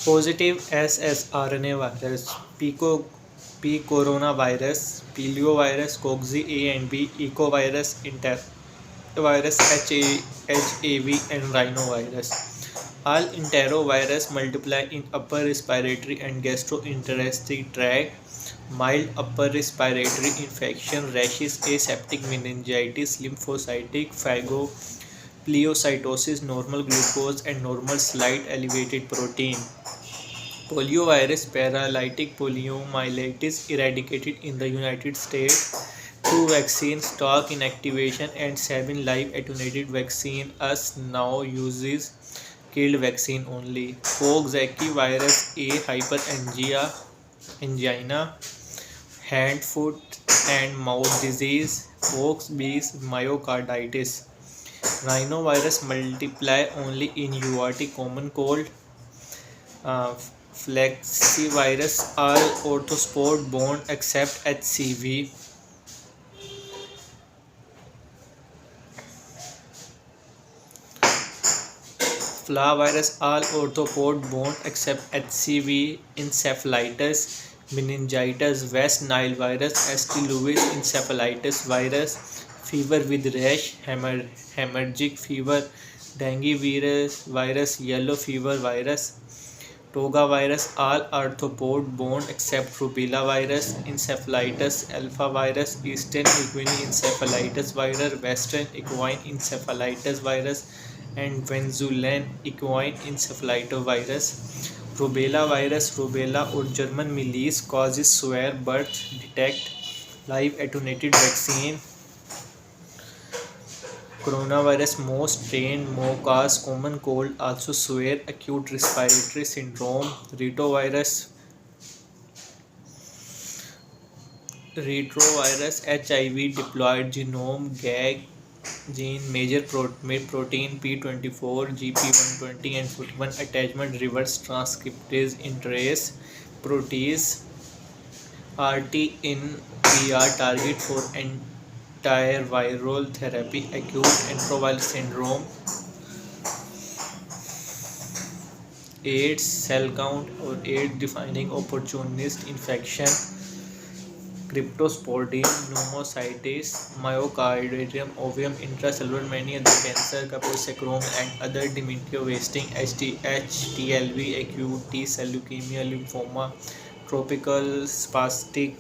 Positive ssRNA virus, P coronavirus, poliovirus, coxsackie A and B, ecovirus, enterovirus, HAV, and rhinovirus. All enterovirus multiply in upper respiratory and gastrointestinal tract. Mild upper respiratory infection, rashes, aseptic meningitis, lymphocytic phagocytosis, normal glucose, and normal slight elevated protein. Poliovirus paralytic poliomyelitis eradicated in the United States. 2 vaccines, stock inactivation, and 7 live attenuated vaccine. Us now uses killed vaccine only. Coxsackie virus A angina, hand, foot, and mouth disease. Pox B myocarditis. Rhinovirus multiply only in URT common cold. Flexivirus all orthosport borne except HCV. Flavirus all orthopod borne except HCV. Encephalitis, meningitis, West Nile virus, St. Louis encephalitis virus, fever with rash, hemorrhagic fever, dengue virus, yellow fever virus, Toga virus, all arthropod borne except rubella virus, encephalitis, alpha virus, eastern equine encephalitis virus, western equine encephalitis virus, and Venezuelan equine encephalitis. Rubella or German measles causes severe birth. Detect live attenuated vaccine. Coronavirus most strain more cause common cold, also severe acute respiratory syndrome. Retrovirus HIV diploid genome gag gene major protein P24, GP120, and 41 attachment reverse transcriptase interase protease RT in PR target for antiviral therapy acute enteroviral syndrome. AIDS cell count or AIDS defining opportunist infection. Cryptosporidium, pneumocystis, myocardium, ovum, intracellular, many other cancer, Kaposi and other dementia wasting, HTH, TLV, acute T-cell leukemia, lymphoma, tropical spastic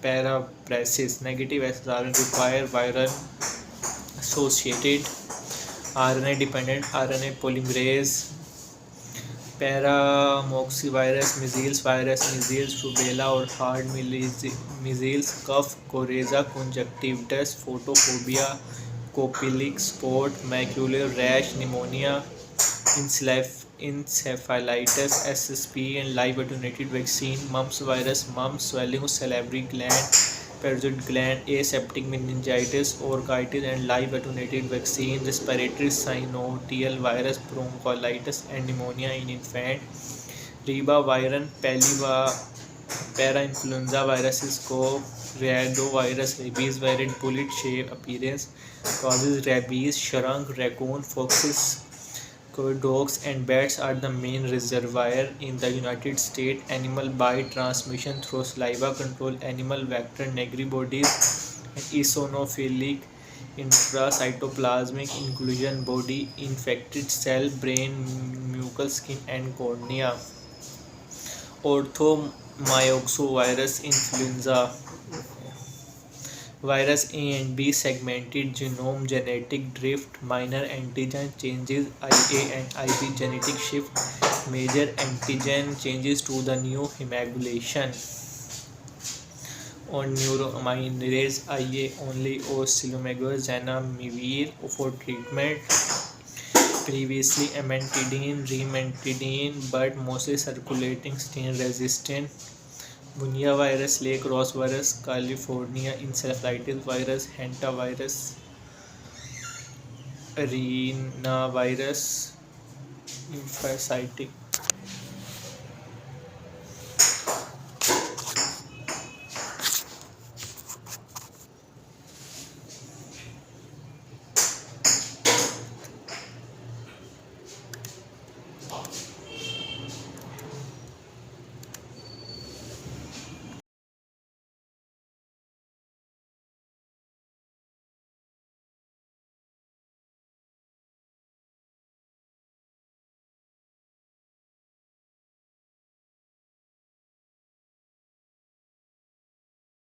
paraparesis, negative SRN require viral associated RNA dependent RNA polymerase. Paramoxyvirus, measles, rubella or hard measles, cough, coryza conjunctivitis, photophobia, copilic spot, macular rash, pneumonia, encephalitis, SSP, and live attenuated vaccine, mumps virus, mumps, swelling of salivary gland, parotid gland, aseptic meningitis, orchitis, and live attenuated vaccine, respiratory synovial virus, bronchiolitis, and pneumonia in infant, ribavirin, parainfluenza viruses, rhabdovirus, rabies variant, bullet-shaped appearance, causes rabies, shrunk, raccoon, foxes, dogs, and bats are the main reservoir in the United States. Animal bite transmission through saliva control, animal vector negri bodies, and eosinophilic intracytoplasmic inclusion body, infected cell, brain, mucous skin, and cornea. Orthomyxovirus influenza virus A and B segmented genome genetic drift, minor antigen changes IA and IB genetic shift, major antigen changes to the new hemagglutinin on neuroaminidase IA only oscillomegor zanamivir for treatment. Previously remantidine, but mostly circulating stain resistant. Bunya virus, Lake Ross virus, California encephalitis virus, hantavirus, arenavirus, lymphocytic